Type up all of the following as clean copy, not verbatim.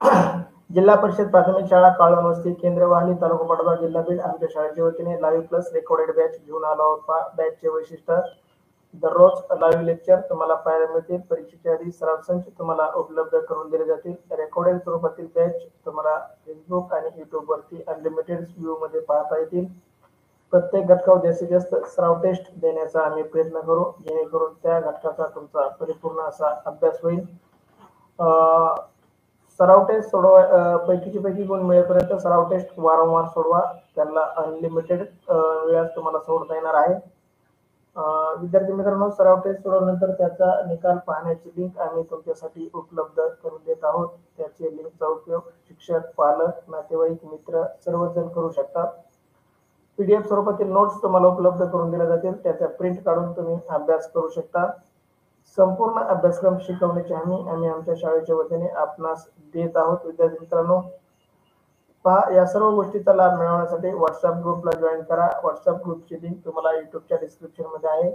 जिल्हा परिषद प्राथमिक शाळा काळवणवस्ती केंद्र वाहली तालुका पाटोदा जिल्हा बीड आमच्या शाळेच्या वतीने लाईव्ह प्लस रेकॉर्डेड बॅच घेऊन आलो आहोत. बॅचचे वैशिष्ट्य दररोज लाईव्ह लेक्चर तुम्हाला पाहायला मिळतील. परीक्षेच्या आधी सराव संच तुम्हाला उपलब्ध करून दिले जातील. रेकॉर्डेड स्वरूपातील बॅच तुम्हाला फेसबुक आणि युट्यूब वरती अनलिमिटेड व्ह्यू मध्ये पाहता येतील. प्रत्येक घटकावर जास्तीत जास्त सराव टेस्ट देण्याचा आम्ही प्रयत्न करू, जेणेकरून त्या घटकाचा तुमचा परिपूर्ण असा अभ्यास होईल. सराव टेस्ट सोडवा पैकीची पैकी गुण मिळेपर्यंत सराव टेस्ट वारंवार सोडवा. त्यांना अनलिमिटेड वेळात तुम्हाला सोडता येणार आहे. विद्यार्थी मित्रांनो, सराव टेस्ट सोडवल्यानंतर त्याचा निकाल पाहण्याची लिंक आम्ही तुमच्यासाठी उपलब्ध करून देत आहोत. त्याचे लिंकचा उपयोग शिक्षक, पालक, नातेवाईक, मित्र सर्वजण करू शकतात. PDF स्वरूपातील नोट्स तुम्हाला उपलब्ध करून दिल्या जातील. त्याचा प्रिंट काढून तुम्ही अभ्यास करू शकता. संपूर्ण अभ्यासक्रम शिकवण्याची हमी आम्ही आमच्या शाळेच्या वतीने आपणास देत आहोत. विद्यार्थी मित्रांनो, पहा, या सर्व गोष्टीचा लाभ मिळवण्यासाठी व्हॉट्सअप ग्रुपला जॉईन करा. व्हॉट्सअप ग्रुपची लिंक तुम्हाला युट्यूबच्या डिस्क्रिप्शन मध्ये आहे.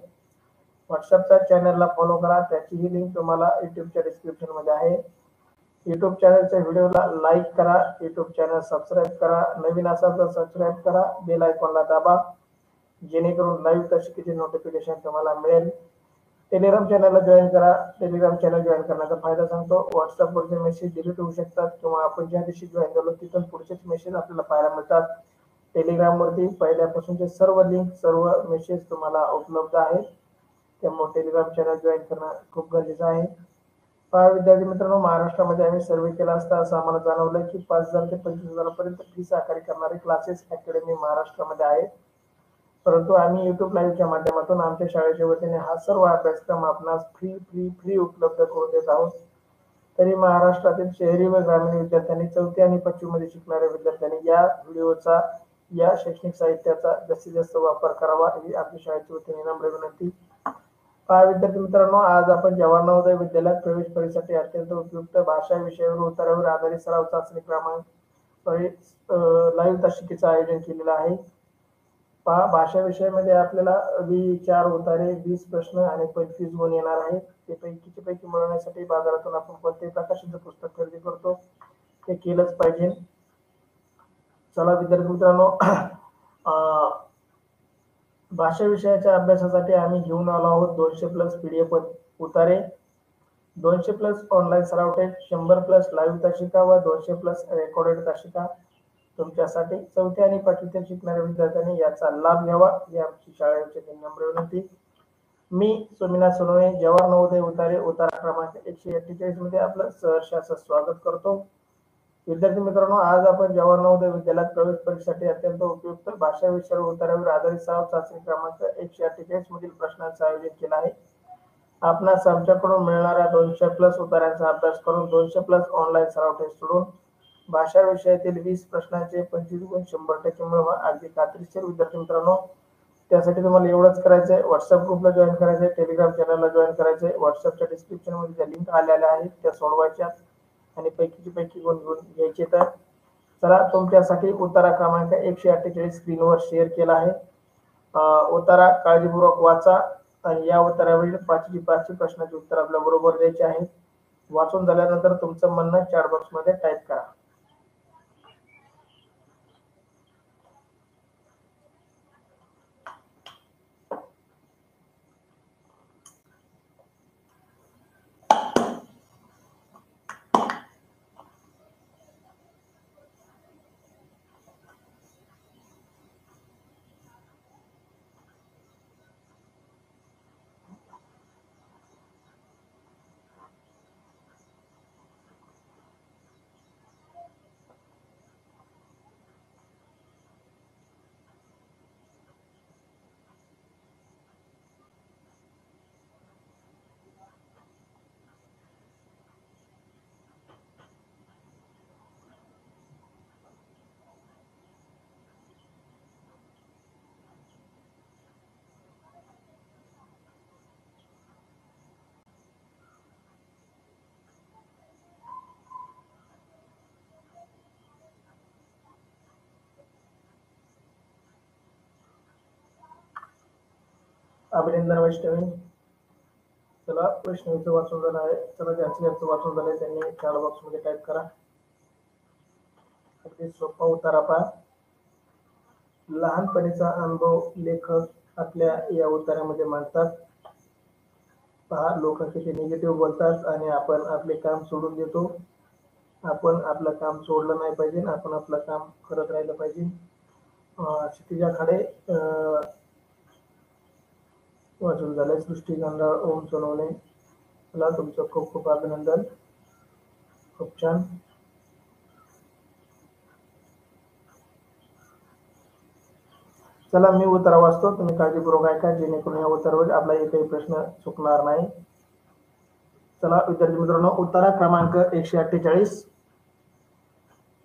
व्हॉट्सअपच्या चॅनलला फॉलो करा, त्याचीही लिंक तुम्हाला युट्यूबच्या डिस्क्रिप्शन मध्ये आहे. युट्यूब चॅनलच्या व्हिडिओला लाईक करा, युट्यूब चॅनल सबस्क्राईब करा. नवीन असाल तर सबस्क्राईब करा, बेल आयकॉनला दाबा, जेणेकरून लाईव्ह तासिकेचे नोटिफिकेशन तुम्हाला मिळेल. टेलिग्राम चॅनलला जॉईन करा. टेलिग्राम चॅनल जॉईन करण्याचा फायदा सांगतो. व्हॉट्सअपवरचे मेसेज डिलीट होऊ शकतात किंवा आपण ज्या दिवशी जॉईन झालो तिथून पुढचेच मेसेज आपल्याला पाहायला मिळतात. टेलिग्रामवरती पहिल्यापासूनचे सर्व लिंक, सर्व मेसेज तुम्हाला उपलब्ध आहेत. त्यामुळे टेलिग्राम चॅनल जॉईन करणं खूप गरजेचं आहे. पहा विद्यार्थी मित्रांनो, महाराष्ट्रामध्ये आम्ही सर्वे केला असता असं आम्हाला जाणवलं की 5,000 ते 25,000 फीस आकारणी करणारे क्लासेस अकॅडमी महाराष्ट्रामध्ये आहेत. परंतु आम्ही युट्यूब लाईव्हच्या माध्यमातून आमच्या शाळेच्या वतीने हा सर्व अभ्यासक्रम आपणास फ्री उपलब्ध करून देत आहोत. तरी महाराष्ट्रातील शहरी व ग्रामीण विद्यार्थ्यांनी, चौथी आणि पाचवीमध्ये शिकणाऱ्या विद्यार्थ्यांनी या व्हिडिओचा, या शैक्षणिक साहित्याचा जास्तीत जास्त वापर करावा ही आमच्या शाळेच्या वतीने नम्र विनंती. पहा विद्यार्थी मित्रांनो, आज आपण जवाहर नवोदय विद्यालयात प्रवेश परीक्षेसाठी अत्यंत उपयुक्त भाषा विषयावर उत्तरावर आधारित सराव चाचणी क्रमांक लाईव्ह तासिकेचं आयोजन केलेलं आहे. पहा, भाषा विषयामध्ये आपल्याला 4 उतारे, 20 प्रश्न आणि 25 गुण येणार आहेत. ते पैकीचे पैकी मिळवण्यासाठी बाजारातून आपण कोणत्याही प्रकारचं पुस्तक खरेदी करतो ते केलंच पाहिजे. चला विद्यार्थी मित्रांनो, भाषा विषयाच्या अभ्यासासाठी आम्ही घेऊन आलो आहोत 200+ PDF उतारे, 200+ ऑनलाईन सराव टेस्ट, 100+ लाईव्ह तासिका व 200+ रेकॉर्डेड तासिका तुमच्यासाठी. चौथी आणि पाचवीच्या शिकणाऱ्या विद्यार्थ्यांनी याचा लाभ घ्यावा ही आमची शाळेची नम्र विनंती. मी सोमीनाथ सोनवणे, जवाहर नवोदय उतारे उतारा क्रमांक 148 मध्ये आपलं सहर्ष असं स्वागत करतो. विद्यार्थी मित्रांनो, आज आपण जवाहर नवोदय विद्यालयात प्रवेश परीक्षेसाठी अत्यंत उपयुक्त भाषा विषयावर उतारावर आधारित सराव चाचणी क्रमांक 148 मधील प्रश्नांचं आयोजन केलं आहे. आपणास आमच्याकडून मिळणाऱ्या 200+ उतार्यांचा अभ्यास करून 200+ ऑनलाईन सराव टेस्ट सोडून भाषा विषयातील 20 प्रश्नांचे 25 गुण 100% मिळवा. अगदी खात्रीशीर विद्यार्थी मित्रांनो, त्यासाठी तुम्हाला एवढंच करायचंय, व्हॉट्सअप ग्रुपला जॉईन करायचंय, टेलिग्राम चॅनलला जॉईन करायचंय. व्हॉट्सअपच्या डिस्क्रिप्शन मध्ये ज्या लिंक आलेल्या आहेत त्या सोडवायच्या आणि पैकीची पैकी गुण घेऊन घ्यायचे. तर चला, तुमच्यासाठी उतारा क्रमांक 148 स्क्रीनवर शेअर केला आहे. उतारा काळजीपूर्वक वाचा आणि या उतारावरील 5 प्रश्नाचे उत्तर आपल्या बरोबर द्यायचे आहे. वाचून झाल्यानंतर तुमचं म्हणणं चॅट बॉक्स मध्ये टाईप करा. अभिनंदन वैष्णवी. चला, वैष्णवीचं वाचून झालं आहे. चला, ज्यांचं वाचून झालंय त्यांनी चॅट बॉक्स मध्ये टाईप करा. अगदी सोपा उतारा पहा. लहानपणीचा अनुभव लेखक आपल्या या उतार्यामध्ये मांडतात. पहा, लोक किती निगेटिव्ह बोलतात आणि आपण आपले काम सोडून देतो. आपण आपलं काम सोडलं नाही पाहिजे, आपण आपलं काम करत राहिलं पाहिजे. क्षितिजा खाडे वाचून झालंय. सृष्टी गांधाळ, ओम सोनवणे, मला तुमचं खूप खूप अभिनंदन. खूप छान. चला, मी उत्तर वाचतो, तुम्ही काळजीपूर्वक ऐका, जेणेकरून या उत्तरावर आपला एकही प्रश्न चुकणार नाही. चला विद्यार्थी मित्रांनो, उत्तरा क्रमांक 148.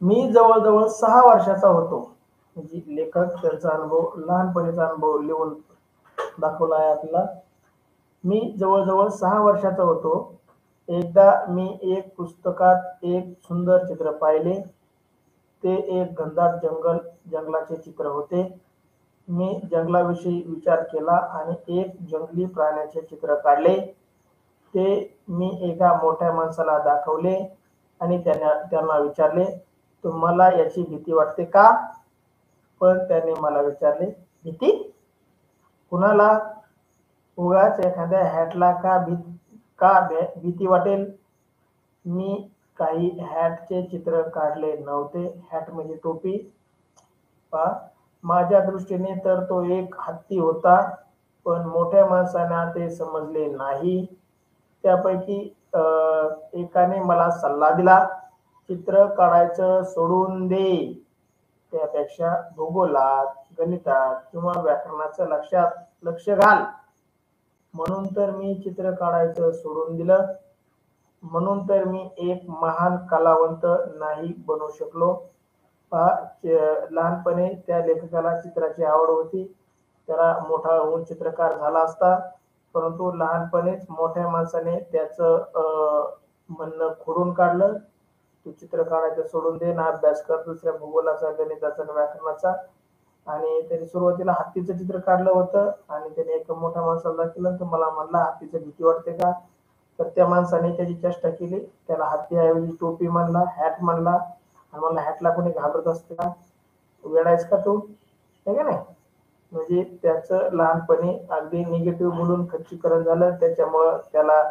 मी जवळजवळ 6 वर्षाचा होतो. म्हणजे लेखक त्यांचा अनुभव, लहानपणीचा अनुभव लिहून दाखवला आहे आपल्याला. मी जवळजवळ 6 वर्षाचा होतो. एकदा मी एक पुस्तकात एक सुंदर चित्र पाहिले. ते एक घनदाट जंगलाचे चित्र होते. मी जंगलाविषयी विचार केला आणि एक जंगली प्राण्याचे चित्र काढले. ते मी एका मोठ्या माणसाला दाखवले आणि त्यांना विचारले, तुम्हाला याची भीती वाटते का? पण त्याने मला विचारले, भीती कुणाला? उगाच एखाद्या हॅटला का भीती वाटेल? मी काही हॅटचे चित्र काढले नव्हते. हॅट म्हणजे टोपी. पहा, माझ्या दृष्टीने तर तो एक हत्ती होता, पण मोठ्या माणसांना ते समजले नाही. त्यापैकी एकाने मला सल्ला दिला, चित्र काढायचं सोडून दे. त्यापेक्षा भूगोलात, गणितात किंवा व्याकरणाचं लक्ष घाल. म्हणून तर मी चित्र काढायचं सोडून दिलं. म्हणून तर मी एक महान कलावंत नाही बनू शकलो. पहा, लहानपणी त्या लेखकाला चित्राची आवड होती. त्याला मोठा होऊन चित्रकार झाला असता, परंतु लहानपणीच मोठ्या माणसाने त्याचं म्हणणं खोडून काढलं. तू चित्र काढायचं सोडून दे ना, अभ्यास कर दुसऱ्या भूगोलाचा, गणिताचा आणि व्याकरणाचा. आणि त्याने सुरुवातीला हत्तीचं चित्र काढलं होतं आणि त्याने एक मोठ्या माणसाला दाखवलं, तर मला म्हणला, हत्तीचं भीती वाटते का? तर त्या माणसाने त्याची चेष्टा केली. त्याला हत्तीऐवजी टोपी म्हणला, हॅट म्हणला. आणि मला हॅटला कोणी घाबरत असते का? वेडायस का तू? हे का नाही? म्हणजे त्याचं लहानपणी अगदी निगेटिव्ह बोलून खच्चीकरण झालं. त्याच्यामुळं त्याला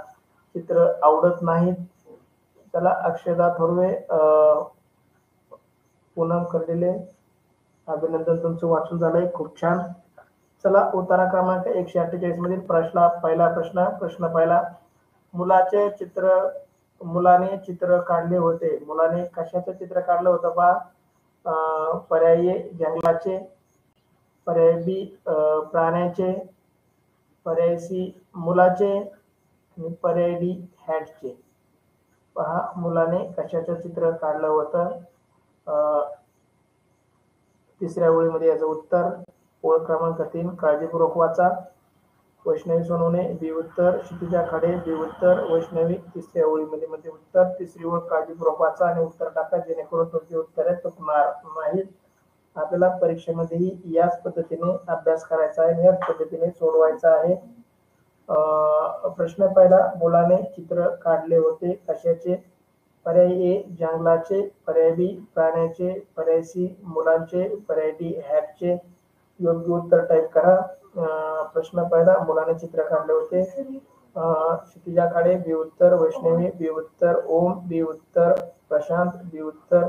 चित्र आवडत नाहीत. त्याला अक्षदा थोरवे, पूनम करलेले, अभिनंदन, तुमचं वाचून झालंय. खूप छान. चला, उतारा क्रमांक 148 मधील पहिला प्रश्न पहिला. मुलाने चित्र काढले होते. मुलाने कशाचं चित्र काढलं होतं पहा? पर्यायी जंगलाचे, पर्याय बी प्राण्याचे, पर्याय सी मुलाचे आणि पर्याय डी हॅटचे. पहा, मुलाने कशाचं चित्र काढलं होतं? तिसऱ्या ओळीमध्ये याचं उत्तर. ओळ क्रमांक 3 काळजीपूर्वक वाचा. वैष्णवी सोनवणे बी उत्तर, क्षितिजा खाडे बी उत्तर, वैष्णवी तिसऱ्या ओळीमध्ये उत्तर. तिसरी ओळ काळजीपूर्वक वाचा आणि उत्तर टाका, जेणेकरून तुमची उत्तरे चुकणार नाहीत. आपल्याला परीक्षेमध्येही याच पद्धतीने अभ्यास करायचा आहे, याच पद्धतीने सोडवायचा आहे. प्रश्न पहिला. मुलाने चित्र काढले होते कशाचे? पर्याय ए जंगलाचे, पर्याय बी प्राण्याचे, पर्याय सी मुलांचे, पर्याय डी हॅटचे. योग्य उत्तर टाईप करा. प्रश्न पहिला. मुलाने चित्र काढले होते. क्षितिजा खाडे बी उत्तर, वैष्णवी बी उत्तर, ओम बी उत्तर, प्रशांत बी उत्तर.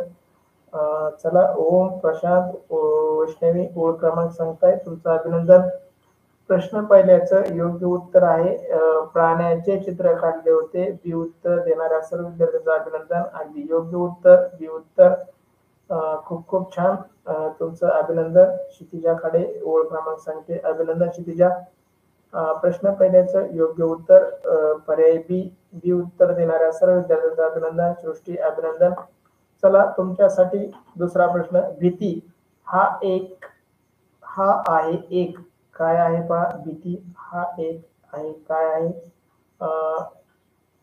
चला, ओम, प्रशांत, वैष्णवी ओळ क्रमांक सांगताय, तुमचं अभिनंदन. प्रश्न पहिल्याचं योग्य उत्तर आहे प्राण्याचे चित्र काढले होते. बी उत्तर देणाऱ्या सर्व विद्यार्थ्यांचं अभिनंदन. अगदी योग्य उत्तर बी उत्तर. खूप खूप छान, तुमचं अभिनंदन. क्षितिजा खाडे ओळ क्रमांक सांगते, अभिनंदन क्षितिजा. प्रश्न पहिल्याचं योग्य उत्तर पर्याय बी उत्तर देणाऱ्या सर्व विद्यार्थ्यांचं अभिनंदन. सृष्टी, अभिनंदन. चला, तुमच्यासाठी दुसरा प्रश्न. भीती हा आहे एक काय आहे पहा? भीती हा एक आहे काय आहे?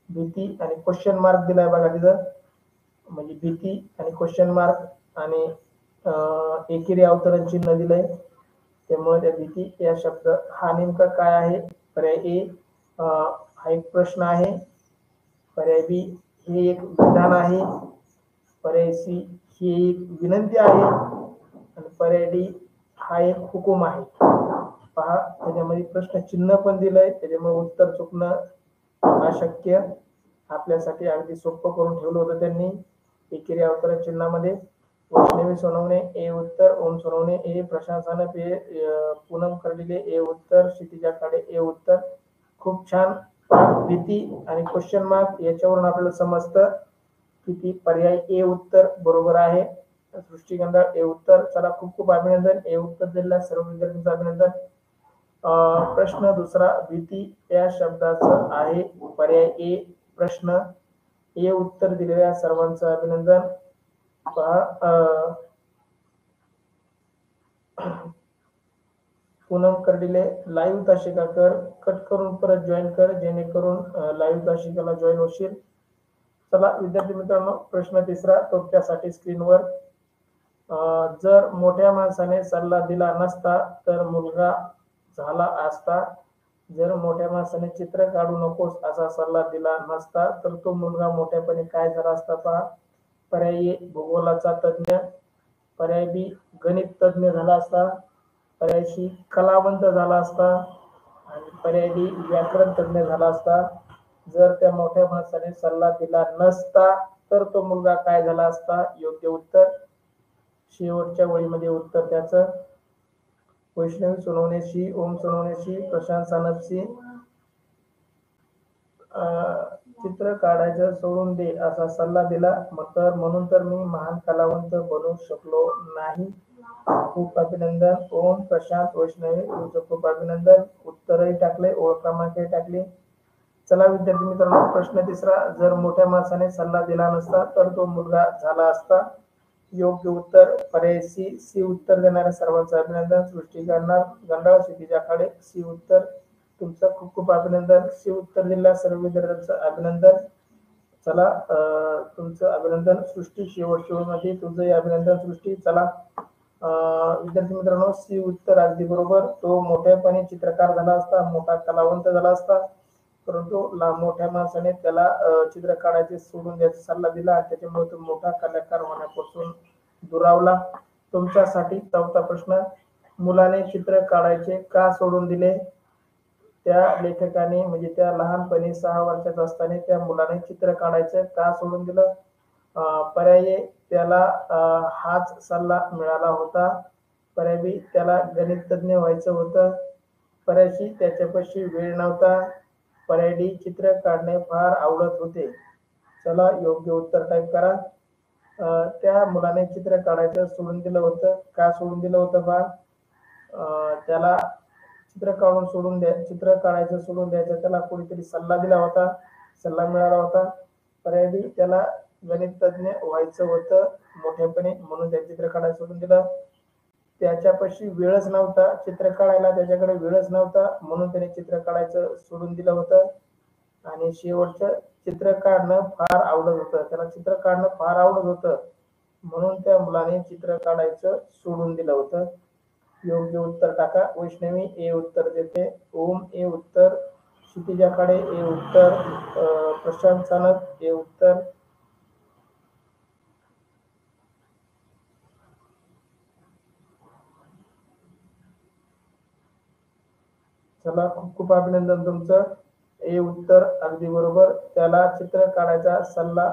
भीती आणि क्वेश्चन मार्क दिलाय बघा तिथं. म्हणजे भीती आणि क्वेश्चन मार्क आणि एकेरी अवतरण चिन्ह दिलंय. त्यामुळे त्या भीती या शब्द हा नेमका काय आहे? पर्याय ए हा एक प्रश्न आहे, पर्याय बी हे एक विधान आहे, पर्याय सी ही एक विनंती आहे आणि पर्याय डी हा एक हुकूम आहे. पहा त्याच्यामध्ये प्रश्न चिन्ह पण दिलंय, त्याच्यामुळे उत्तर चुकणं अशक्य. आपल्यासाठी अगदी सोपं करून ठेवलं होतं त्यांनी. एकेरी अवतरण चिन्हामध्ये वैष्णवी सोनवणे ए उत्तर, ओम सोनवणे ए, प्रशांत सानप ए, पूनम कर्डिले ए उत्तर, क्षितिजा खाडे ए उत्तर. खूप छान. भीती आणि क्वेश्चन मार्क याच्यावरून आपल्याला समजतं किती पर्याय ए उत्तर बरोबर आहे. सृष्टी गंधाळ ए उत्तर. चला खूप खूप अभिनंदन. ए उत्तर दिलेल्या सर्व विद्यार्थ्यांचं अभिनंदन. प्रश्न दुसरा, भीती या शब्दाचं आहे पर्याय ए प्रश्न. ए उत्तर दिलेल्या सर्वांचं अभिनंदन. पहा पूनम कर्डिले लाईव्ह ताशिका कर, कट करून परत जॉईन कर, जेणेकरून लाईव्ह ताशिकाला जॉईन होशील. चला विद्यार्थी मित्रांनो, प्रश्न तिसरा तुमच्यासाठी स्क्रीनवर. जर मोठ्या माणसाने सल्ला दिला नसता तर मुलगा झाला असता. जर मोठ्या माणसाने चित्र काढू नकोस असा सल्ला दिला नसता तर तो मुलगा मोठ्यापणे काय झाला असता. पहा पर्याय ए भूगोलाचा तज्ञ, पर्याय बी गणित तज्ञ झाला असता, पर्याय सी कलावंत झाला असता आणि पर्याय डी व्याकरण तज्ञ झाला असता. जर त्या मोठ्या माणसाने सल्ला दिला नसता तर तो मुलगा काय झाला असता. योग्य उत्तर शेवटच्या वळीमध्ये उत्तर त्याचं. वैष्णवी सोनवणे सी, ओम सोनवणे सी, प्रशांत सानप सी. चित्र काढायचं सोडून दे असा सल्ला दिला तर म्हणून तर मी महान कलावंत बनू शकलो नाही. खूप अभिनंदन. ओम, प्रशांत, वैष्णवी तुमचं खूप अभिनंदन. उत्तरही टाकले, ओळख क्रमांकही टाकले. चला विद्यार्थी मित्रांनो, प्रश्न तिसरा, जर मोठ्या माणसाने सल्ला दिला नसता तर तो मुलगा झाला असता. योग्य उत्तर पर्याय सी. सी उत्तर देणाऱ्या सर्वांचं अभिनंदन. सृष्टी गंधाळ, क्षितिजा खाडे सी उत्तर. तुमचं खूप खूप अभिनंदन. सी उत्तर दिलेल्या सर्व विद्यार्थ्यांचं अभिनंदन. चला तुमचं अभिनंदन. सृष्टी शेवटच्या मध्ये तुमचंही अभिनंदन सृष्टी. चला विद्यार्थी मित्रांनो, सी उत्तर अगदी बरोबर. तो मोठ्यापणे चित्रकार झाला असता, मोठा कलावंत झाला असता, परंतु मोठ्या माणसाने त्याला चित्र काढायचे सोडून द्यायचा सल्ला दिला, त्याच्यामुळे तो मोठा कलाकार होण्यापासून दुरावला. तुमच्यासाठी चौथा प्रश्न, मुलाने चित्र काढायचे का सोडून दिले. त्या लेखकाने म्हणजे त्या लहानपणी 6 वर्षाचा असताना त्या मुलाने चित्र काढायचं का सोडून दिलं. पर्याय त्याला हाच सल्ला मिळाला होता, पर्याय बी त्याला गणित तज्ञ व्हायचं होतं, पर्याय सी त्याच्यापाशी वेळ नव्हता, पर्याय डी चित्र काढणे फार आवडत होते. चला योग्य उत्तर टाईप करा. त्या मुलाने चित्र काढायचं सोडून दिलं होतं. का सोडून दिलं होतं बा. त्याला चित्र काढायचं सोडून द्यायचं त्याला कोणीतरी सल्ला दिला होता, सल्ला मिळाला होता. पर्याय बी त्याला गणित तज्ञ व्हायचं होतं मोठ्यापणे, म्हणून त्या चित्र काढायचं सोडून दिलं. त्याच्यापाशी वेळच नव्हता चित्र काढायला, त्याच्याकडे वेळच नव्हता म्हणून त्याने चित्र काढायचं सोडून दिलं होतं. आणि शेवटचं चित्र काढणं फार आवडत होतं, त्याला चित्र काढणं फार आवडत होतं म्हणून त्या मुलाने चित्र काढायचं सोडून दिलं होतं. योग्य उत्तर टाका. वैष्णवी ए उत्तर देते, ओम ए उत्तर, क्षितिजा खाडे ए उत्तर, प्रशांत सानप ए उत्तर. चला खूप खूप अभिनंदन तुमचं. ए उत्तर अगदी बरोबर. त्याला चित्र काढायचा सल्ला,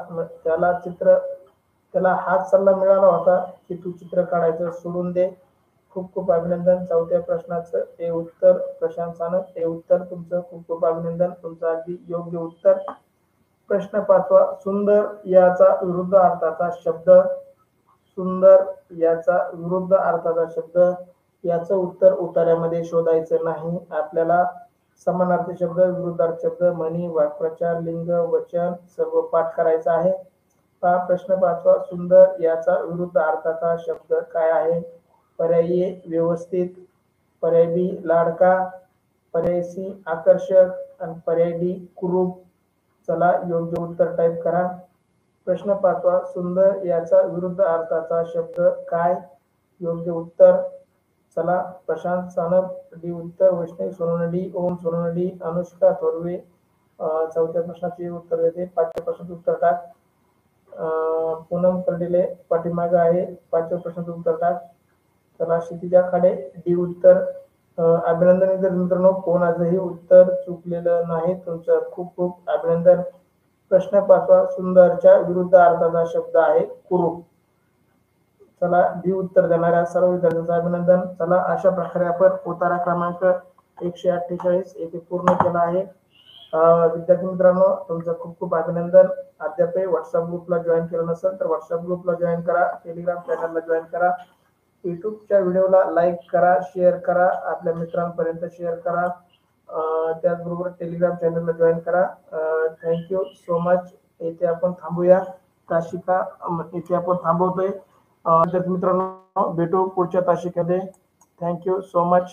त्याला हाच सल्ला मिळाला होता की तू चित्र काढायचं सोडून दे. खूप खूप अभिनंदन. चौथ्या प्रश्नाचं ए उत्तर प्रशांत सानप ए उत्तर. तुमचं खूप खूप अभिनंदन. तुमचं अगदी योग्य उत्तर. प्रश्न पाचवा, सुंदर याचा विरुद्ध अर्थाचा शब्द. सुंदर याचा विरुद्ध अर्थाचा शब्द, याचं उत्तर उतार्यामध्ये शोधायचं नाही. आपल्याला समानार्थी शब्द, विरुद्धार्थी शब्द, म्हणी, वाक्प्रचार, लिंग, वचन सर्व पाठ करायचं आहे. प्रश्न पाचवा, सुंदर याचा विरुद्ध अर्थाचा शब्द काय आहे. पर्याय ए व्यवस्थित, पर्याय बी लाडका, पर्याय सी आकर्षक आणि पर्याय डी कुरूप. चला योग्य उत्तर टाईप करा. प्रश्न पाचवा, सुंदर याचा विरुद्ध अर्थाचा शब्द काय. योग्य उत्तर चला प्रशांत सानप डी उत्तर, वैष्णवी सोनवणे डी, ओम सोनवणे डी, अनुष्का थोरवे चौथ्या प्रश्नाचे उत्तर देते. 5व्या प्रश्नाचे उत्तर टाक. पूनम कर्डिले पाठीमागे आहे, 5व्या प्रश्नाचं उत्तर टाक. चला क्षितिजा खाडे डी उत्तर. अभिनंदन विद्यार्थी मित्रांनो, कोण आजही उत्तर चुकलेलं नाही, तुमचं खूप खूप अभिनंदन. प्रश्न 5वा, सुंदरच्या विरुद्ध अर्थाचा शब्द आहे कुरूप. चला डी उत्तर देणाऱ्या सर्व विद्यार्थ्यांचं अभिनंदन. चला अशा प्रकारे आपण उतारा क्रमांक 148 येथे पूर्ण केला आहे. विद्यार्थी मित्रांनो, तुमचं खूप खूप अभिनंदन. अद्याप व्हॉट्सअप ग्रुपला जॉईन केलं नसेल तर व्हॉट्सअप ग्रुपला जॉईन करा, टेलिग्राम चॅनलला जॉईन करा, युट्यूबच्या व्हिडिओला लाईक करा, शेअर करा, आपल्या मित्रांपर्यंत शेअर करा, त्याचबरोबर टेलिग्राम चॅनलला जॉईन करा. Thank you so much. येथे आपण थांबूया. तासिका येथे आपण थांबवतोय. विद्यार्थी मित्रांनो, भेटू पुढच्या तासिकेमध्ये. Thank you so much.